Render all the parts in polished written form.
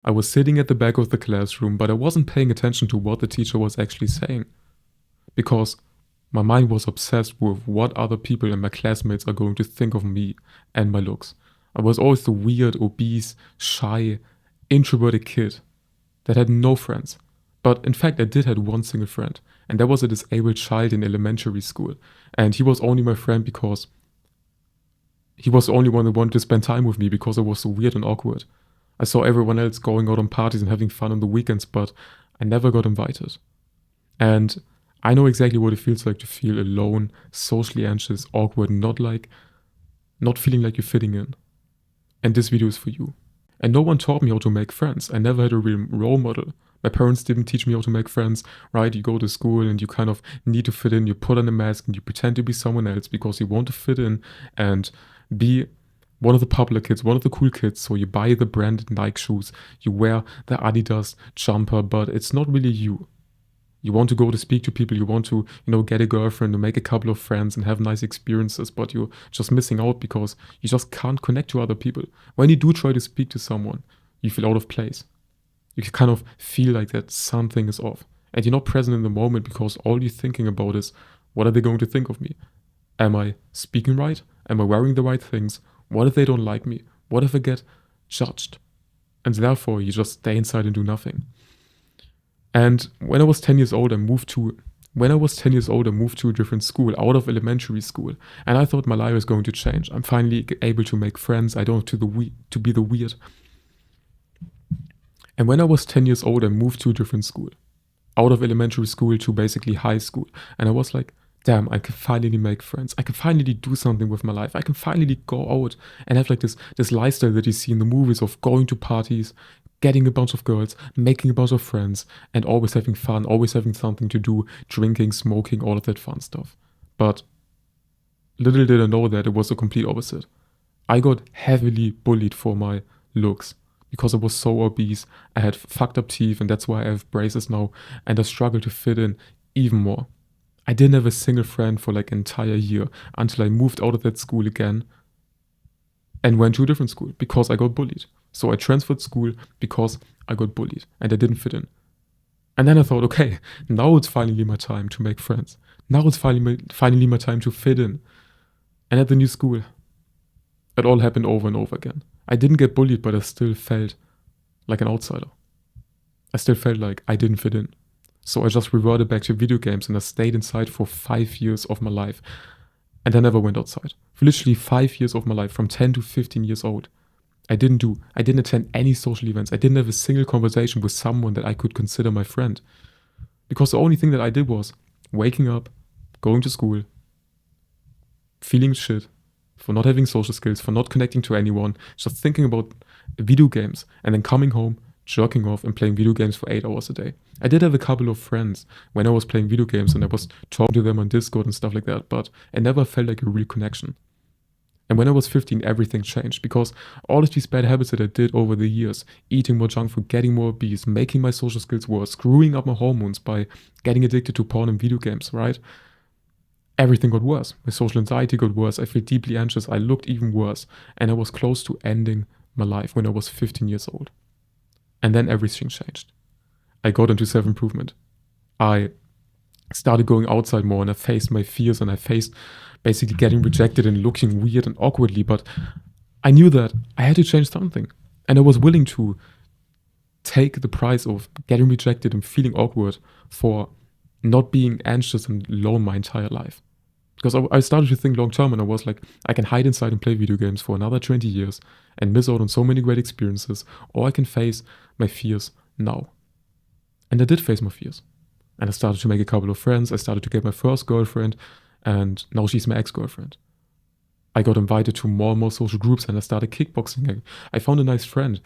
I was sitting at the back of the classroom, but I wasn't paying attention to what the teacher was actually saying, because my mind was obsessed with what other people and my classmates are going to think of me and my looks. I was always the weird, obese, shy, introverted kid that had no friends. But in fact, I did have one single friend, and that was a disabled child in elementary school. And he was only my friend because he was the only one that wanted to spend time with me because I was so weird and awkward. I saw everyone else going out on parties and having fun on the weekends, but I never got invited. And I know exactly what it feels like to feel alone, socially anxious, awkward, not feeling like you're fitting in. And this video is for you. And no one taught me how to make friends. I never had a real role model. My parents didn't teach me how to make friends, right? You go to school and you kind of need to fit in, you put on a mask and you pretend to be someone else because you want to fit in and be one of the popular kids, one of the cool kids. So you buy the branded Nike shoes, you wear the Adidas jumper, but it's not really you. You want to go to speak to people, you want to, get a girlfriend and make a couple of friends and have nice experiences, but you're just missing out because you just can't connect to other people. When you do try to speak to someone, you feel out of place. You can kind of feel like that something is off. And you're not present in the moment because all you're thinking about is, what are they going to think of me? Am I speaking right? Am I wearing the right things? What if they don't like me? What if I get judged? And therefore, you just stay inside and do nothing. And when I was 10 years old, I moved to a different school, out of elementary school. And I thought my life was going to change. I'm finally able to make friends. I don't have to be the weird. And when I was 10 years old, I moved to a different school, out of elementary school to basically high school. And I was like, damn, I can finally make friends. I can finally do something with my life. I can finally go out and have like this lifestyle that you see in the movies of going to parties, getting a bunch of girls, making a bunch of friends, and always having fun, always having something to do, drinking, smoking, all of that fun stuff. But little did I know that it was the complete opposite. I got heavily bullied for my looks because I was so obese. I had fucked up teeth, and that's why I have braces now, and I struggled to fit in even more. I didn't have a single friend for like an entire year until I moved out of that school again and went to a different school because I got bullied. So I transferred school because I got bullied and I didn't fit in. And then I thought, okay, now it's finally my time to make friends. Now it's finally my time to fit in. And at the new school, it all happened over and over again. I didn't get bullied, but I still felt like an outsider. I still felt like I didn't fit in. So I just reverted back to video games and I stayed inside for 5 years of my life. And I never went outside. For literally 5 years of my life, from 10 to 15 years old. I didn't attend any social events. I didn't have a single conversation with someone that I could consider my friend. Because the only thing that I did was waking up, going to school, feeling shit for not having social skills, for not connecting to anyone, just thinking about video games, and then coming home, jerking off and playing video games for 8 hours a day. I did have a couple of friends when I was playing video games and I was talking to them on Discord and stuff like that, but I never felt like a real connection. And when I was 15, everything changed because all of these bad habits that I did over the years, eating more junk food, getting more obese, making my social skills worse, screwing up my hormones by getting addicted to porn and video games, right? Everything got worse. My social anxiety got worse. I felt deeply anxious. I looked even worse. And I was close to ending my life when I was 15 years old. And then everything changed. I got into self-improvement. I started going outside more and I faced my fears and I faced basically getting rejected and looking weird and awkwardly, but I knew that I had to change something. And I was willing to take the price of getting rejected and feeling awkward for not being anxious and alone my entire life. Because I started to think long term and I was like, I can hide inside and play video games for another 20 years and miss out on so many great experiences, or I can face my fears now. And I did face my fears. And I started to make a couple of friends. I started to get my first girlfriend. And now she's my ex-girlfriend. I got invited to more and more social groups and I started kickboxing. I found a nice friend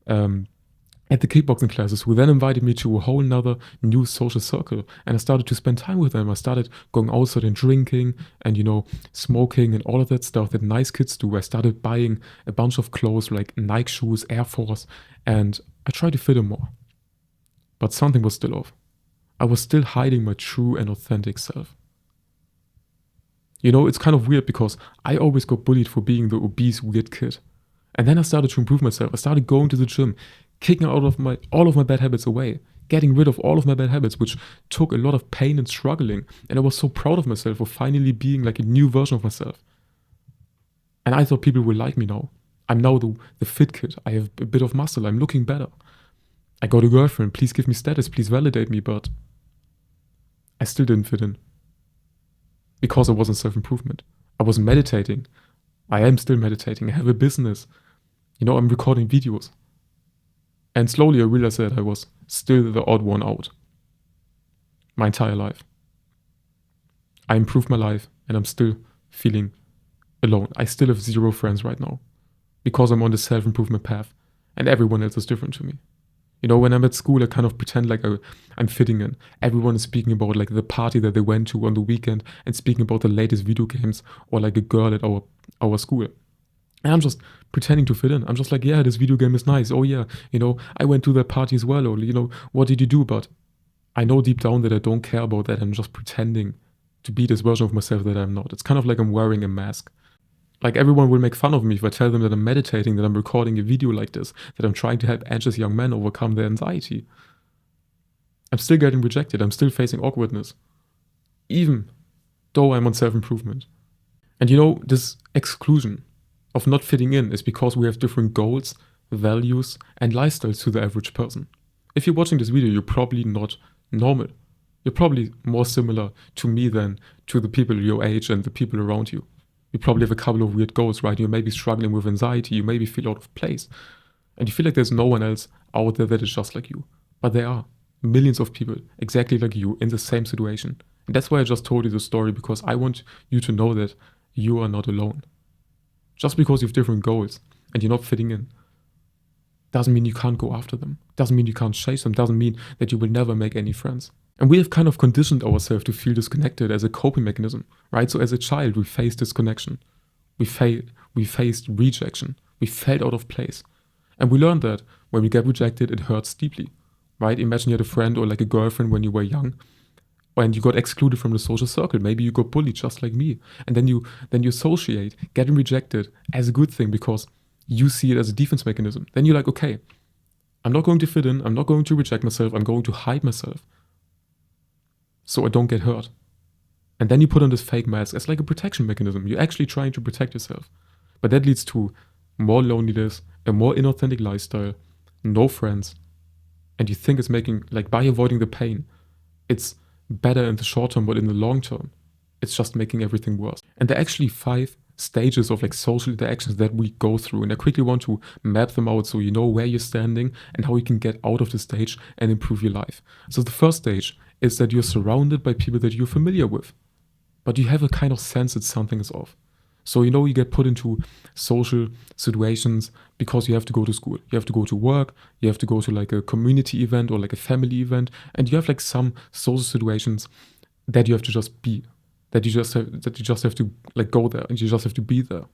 at the kickboxing classes who then invited me to a whole nother new social circle. And I started to spend time with them. I started going outside and drinking and, smoking and all of that stuff that nice kids do. I started buying a bunch of clothes like Nike shoes, Air Force, and I tried to fit in more. But something was still off. I was still hiding my true and authentic self. It's kind of weird because I always got bullied for being the obese, weird kid. And then I started to improve myself. I started going to the gym, kicking all of my bad habits away, getting rid of all of my bad habits, which took a lot of pain and struggling. And I was so proud of myself for finally being like a new version of myself. And I thought people will like me now. I'm now the fit kid. I have a bit of muscle. I'm looking better. I got a girlfriend. Please give me status. Please validate me. But I still didn't fit in. Because I wasn't self-improvement. I was meditating. I am still meditating. I have a business. I'm recording videos. And slowly I realized that I was still the odd one out. My entire life. I improved my life and I'm still feeling alone. I still have 0 friends right now. Because I'm on the self-improvement path. And everyone else is different to me. When I'm at school, I kind of pretend like I'm fitting in. Everyone is speaking about like the party that they went to on the weekend and speaking about the latest video games or like a girl at our school. And I'm just pretending to fit in. I'm just like, yeah, this video game is nice. Oh yeah, I went to that party as well. Or, what did you do? But I know deep down that I don't care about that. I'm just pretending to be this version of myself that I'm not. It's kind of like I'm wearing a mask. Like everyone will make fun of me if I tell them that I'm meditating, that I'm recording a video like this, that I'm trying to help anxious young men overcome their anxiety. I'm still getting rejected. I'm still facing awkwardness. Even though I'm on self-improvement. And this exclusion of not fitting in is because we have different goals, values, and lifestyles to the average person. If you're watching this video, you're probably not normal. You're probably more similar to me than to the people your age and the people around you. You probably have a couple of weird goals, right? You may be struggling with anxiety. You maybe feel out of place. And you feel like there's no one else out there that is just like you. But there are millions of people exactly like you in the same situation. And that's why I just told you the story, because I want you to know that you are not alone. Just because you have different goals and you're not fitting in doesn't mean you can't go after them. Doesn't mean you can't chase them. Doesn't mean that you will never make any friends. And we have kind of conditioned ourselves to feel disconnected as a coping mechanism, right? So as a child, we faced disconnection. We faced rejection. We felt out of place. And we learned that when we get rejected, it hurts deeply, right? Imagine you had a friend or like a girlfriend when you were young, and you got excluded from the social circle. Maybe you got bullied just like me. And then you associate getting rejected as a good thing because you see it as a defense mechanism. Then you're like, okay, I'm not going to fit in. I'm not going to reject myself. I'm going to hide myself so I don't get hurt. And then you put on this fake mask as like a protection mechanism. You're actually trying to protect yourself. But that leads to more loneliness, a more inauthentic lifestyle, no friends. And you think it's making, like by avoiding the pain, it's better in the short term, but in the long term, it's just making everything worse. And there are actually 5 stages of like social interactions that we go through. And I quickly want to map them out so you know where you're standing and how you can get out of the stage and improve your life. So the first stage is that you're surrounded by people that you're familiar with, but you have a kind of sense that something is off. So you get put into social situations because you have to go to school, you have to go to work, you have to go to like a community event or like a family event, and you have like some social situations that you have to just be, that you just have to like go there and you just have to be there.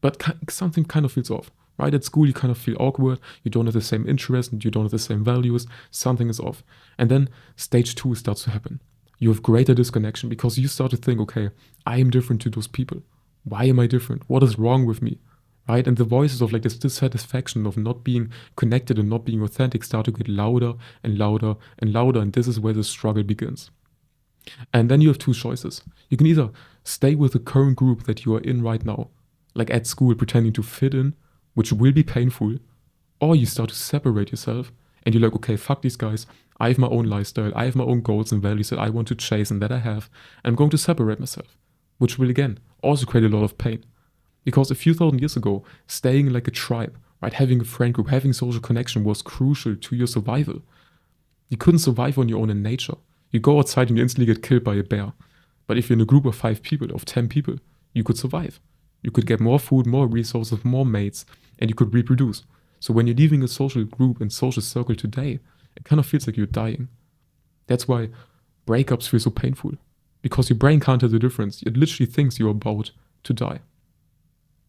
But something kind of feels off, right? At school you kind of feel awkward, you don't have the same interests and you don't have the same values, something is off. And then stage 2 starts to happen. You have greater disconnection because you start to think, okay, I am different to those people. Why am I different? What is wrong with me? Right? And the voices of like this dissatisfaction of not being connected and not being authentic start to get louder and louder and louder. And this is where the struggle begins. And then you have 2 choices. You can either stay with the current group that you are in right now, like at school pretending to fit in, which will be painful, or you start to separate yourself and you're like, okay, fuck these guys. I have my own lifestyle. I have my own goals and values that I want to chase and that I have. And I'm going to separate myself, which will again also create a lot of pain. Because a few thousand years ago, staying like a tribe, right, having a friend group, having social connection was crucial to your survival. You couldn't survive on your own in nature. You go outside and you instantly get killed by a bear. But if you're in a group of 5 people, of 10 people, you could survive. You could get more food, more resources, more mates, and you could reproduce. So when you're leaving a social group and social circle today, it kind of feels like you're dying. That's why breakups feel so painful. Because your brain can't tell the difference. It literally thinks you're about to die.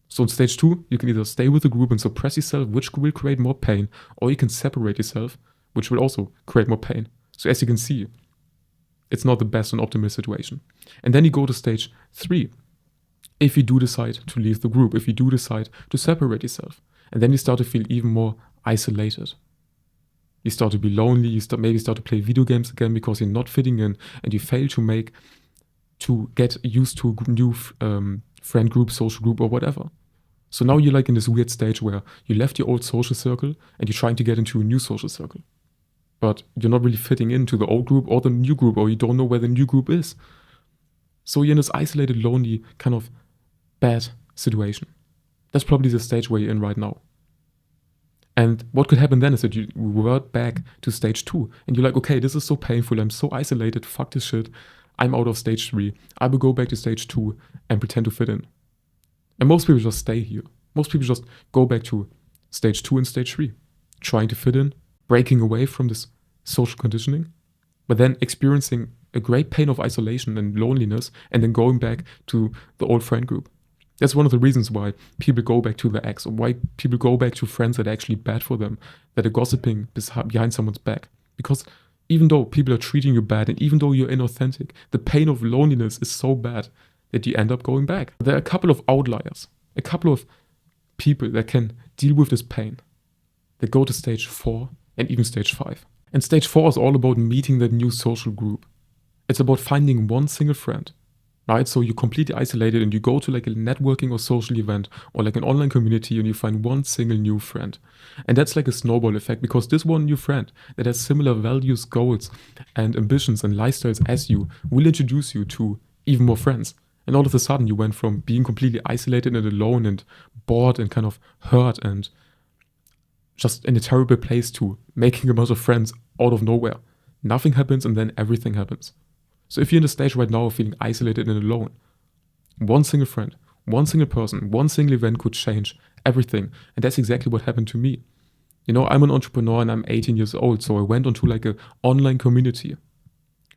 So in stage 2, you can either stay with the group and suppress yourself, which will create more pain, or you can separate yourself, which will also create more pain. So as you can see, it's not the best and optimal situation. And then you go to stage 3. If you do decide to leave the group, if you do decide to separate yourself, and then you start to feel even more isolated. You start to be lonely, you maybe start to play video games again because you're not fitting in, and you fail to get used to a new friend group, social group, or whatever. So now you're like in this weird stage where you left your old social circle and you're trying to get into a new social circle. But you're not really fitting into the old group or the new group, or you don't know where the new group is. So you're in this isolated, lonely, kind of bad situation. That's probably the stage where you're in right now. And what could happen then is that you revert back to stage 2, and you're like, okay, this is so painful, I'm so isolated, fuck this shit, I'm out of stage 3, I will go back to stage 2 and pretend to fit in. And most people just stay here. Most people just go back to stage 2 and stage 3, trying to fit in, breaking away from this social conditioning, but then experiencing a great pain of isolation and loneliness, and then going back to the old friend group. That's one of the reasons why people go back to their ex, or why people go back to friends that are actually bad for them, that are gossiping behind someone's back. Because even though people are treating you bad, and even though you're inauthentic, the pain of loneliness is so bad that you end up going back. There are a couple of outliers, a couple of people that can deal with this pain, that go to stage 4 and even stage 5. And stage 4 is all about meeting that new social group. It's about finding one single friend, right? So you're completely isolated and you go to like a networking or social event or like an online community and you find one single new friend. And that's like a snowball effect, because this one new friend that has similar values, goals, and ambitions and lifestyles as you will introduce you to even more friends. And all of a sudden you went from being completely isolated and alone and bored and kind of hurt and just in a terrible place to making a bunch of friends out of nowhere. Nothing happens and then everything happens. So if you're in the stage right now of feeling isolated and alone, one single friend, one single person, one single event could change everything. And that's exactly what happened to me. You know, I'm an entrepreneur and I'm 18 years old. So I went onto like an online community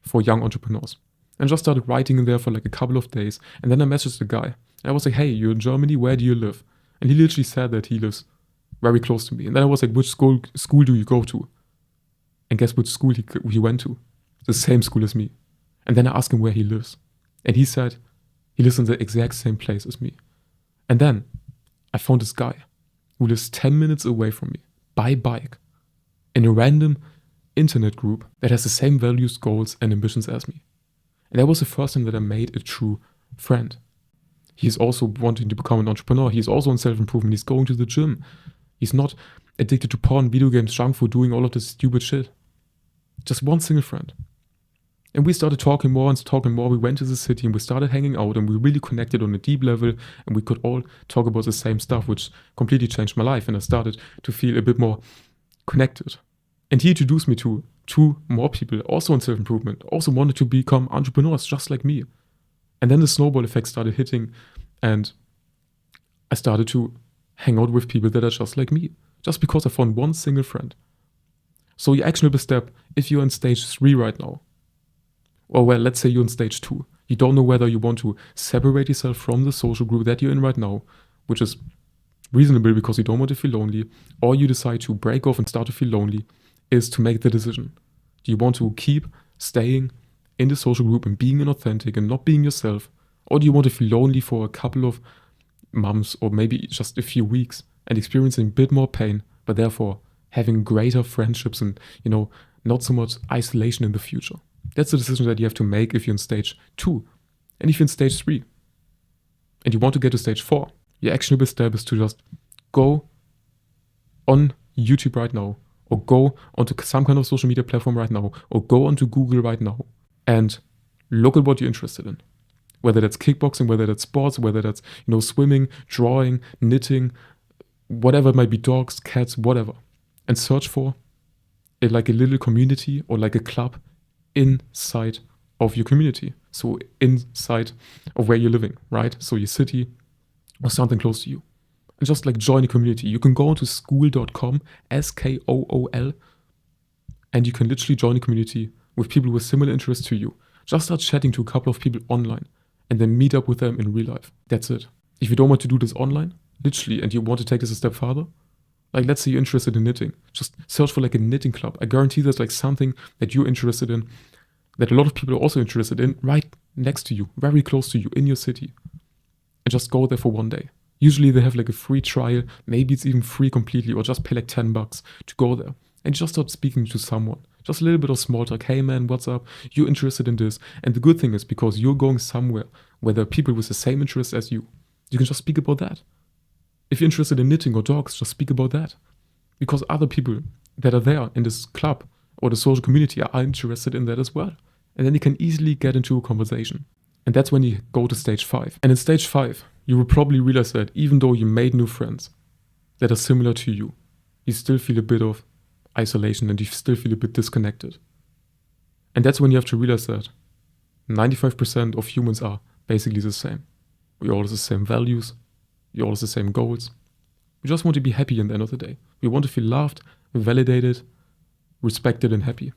for young entrepreneurs and just started writing in there for like a couple of days. And then I messaged the guy. I was like, hey, you're in Germany, where do you live? And he literally said that he lives very close to me. And then I was like, which school do you go to? And guess which school he went to? The same school as me. And then I asked him where he lives. And he said he lives in the exact same place as me. And then I found this guy who lives 10 minutes away from me by bike in a random internet group that has the same values, goals, and ambitions as me. And that was the first time that I made a true friend. He's also wanting to become an entrepreneur. He's also on self-improvement. He's going to the gym. He's not addicted to porn, video games, junk food, doing all of this stupid shit. Just one single friend. And we started talking more and talking more. We went to the city and we started hanging out and we really connected on a deep level, and we could all talk about the same stuff, which completely changed my life. And I started to feel a bit more connected. And he introduced me to 2 more people, also in self-improvement, also wanted to become entrepreneurs just like me. And then the snowball effect started hitting, and I started to hang out with people that are just like me, just because I found one single friend. So your actionable step, if you're in stage 3 right now, or well, let's say you're in stage 2, you don't know whether you want to separate yourself from the social group that you're in right now, which is reasonable because you don't want to feel lonely, or you decide to break off and start to feel lonely, is to make the decision. Do you want to keep staying in the social group and being inauthentic and not being yourself, or do you want to feel lonely for a couple of months or maybe just a few weeks and experiencing a bit more pain, but therefore having greater friendships and, you know, not so much isolation in the future? That's the decision that you have to make if you're in stage 2. And if you're in stage 3 and you want to get to stage 4, your actionable step is to just go on YouTube right now, or go onto some kind of social media platform right now, or go onto Google right now and look at what you're interested in. Whether that's kickboxing, whether that's sports, whether that's, you know, swimming, drawing, knitting, whatever it might be, dogs, cats, whatever. And search for it like a little community or like a club inside of your community. So inside of where you're living, right? So your city or something close to you. And just like join a community. You can go onto skool.com, SKOOL, and you can literally join a community with people with similar interests to you. Just start chatting to a couple of people online and then meet up with them in real life. That's it. If you don't want to do this online, literally, and you want to take this a step further, like let's say you're interested in knitting, just search for like a knitting club. I guarantee there's like something that you're interested in, that a lot of people are also interested in, right next to you, very close to you, in your city. And just go there for one day. Usually they have like a free trial, maybe it's even free completely, or just pay like $10 to go there. and just start speaking to someone. Just a little bit of small talk. Hey man, what's up? You're interested in this. And the good thing is, because you're going somewhere where there are people with the same interests as you can just speak about that. If you're interested in knitting or dogs, just speak about that. Because other people that are there in this club or the social community are interested in that as well. And then you can easily get into a conversation. And that's when you go to stage 5. And in stage 5, you will probably realize that even though you made new friends that are similar to you still feel a bit of isolation and you still feel a bit disconnected. And that's when you have to realize that 95% of humans are basically the same. We all have the same values. We all have the same goals. We just want to be happy at the end of the day. We want to feel loved, validated, respected, and happy.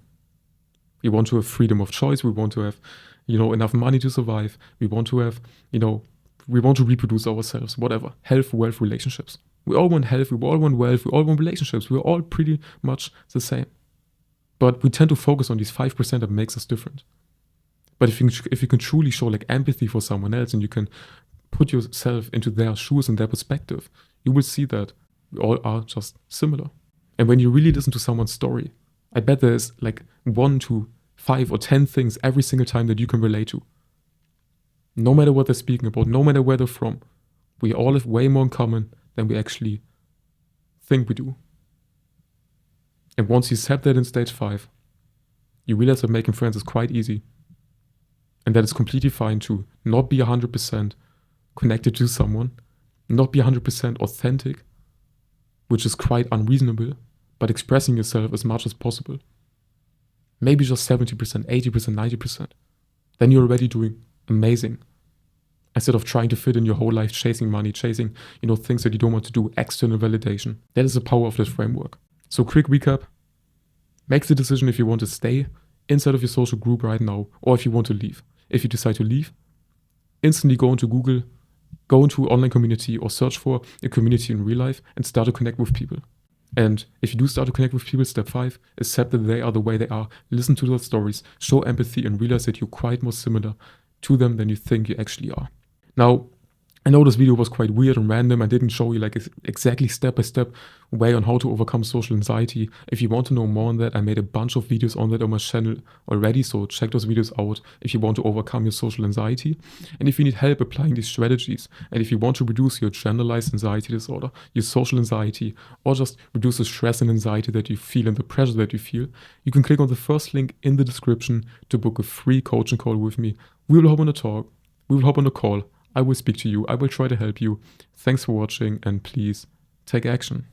We want to have freedom of choice. We want to have, enough money to survive. We want to have, we want to reproduce ourselves, whatever. Health, wealth, relationships. We all want health, we all want wealth, we all want relationships. We're all pretty much the same. But we tend to focus on these 5% that makes us different. But if you can truly show like empathy for someone else and you can put yourself into their shoes and their perspective, you will see that we all are just similar. And when you really listen to someone's story, I bet there's like 1 to 5 or 10 things every single time that you can relate to. No matter what they're speaking about, no matter where they're from, we all have way more in common than we actually think we do. And once you accept that in stage 5, you realize that making friends is quite easy. And that it's completely fine to not be 100% connected to someone, not be 100% authentic, which is quite unreasonable, but expressing yourself as much as possible. Maybe just 70%, 80%, 90%. Then you're already doing amazing. Instead of trying to fit in your whole life, chasing money, chasing, things that you don't want to do, external validation. That is the power of this framework. So quick recap. Make the decision if you want to stay inside of your social group right now, or if you want to leave. If you decide to leave, instantly go into Google, go into online community or search for a community in real life and start to connect with people. And if you do start to connect with people, step 5, accept that they are the way they are, listen to their stories, show empathy and realize that you're quite more similar to them than you think you actually are. Now, I know this video was quite weird and random. I didn't show you like exactly step-by-step way on how to overcome social anxiety. If you want to know more on that, I made a bunch of videos on that on my channel already, so check those videos out if you want to overcome your social anxiety. And if you need help applying these strategies, and if you want to reduce your generalized anxiety disorder, your social anxiety, or just reduce the stress and anxiety that you feel and the pressure that you feel, you can click on the first link in the description to book a free coaching call with me. We will hop on a talk, we will hop on a call. I will speak to you. I will try to help you. Thanks for watching and please take action.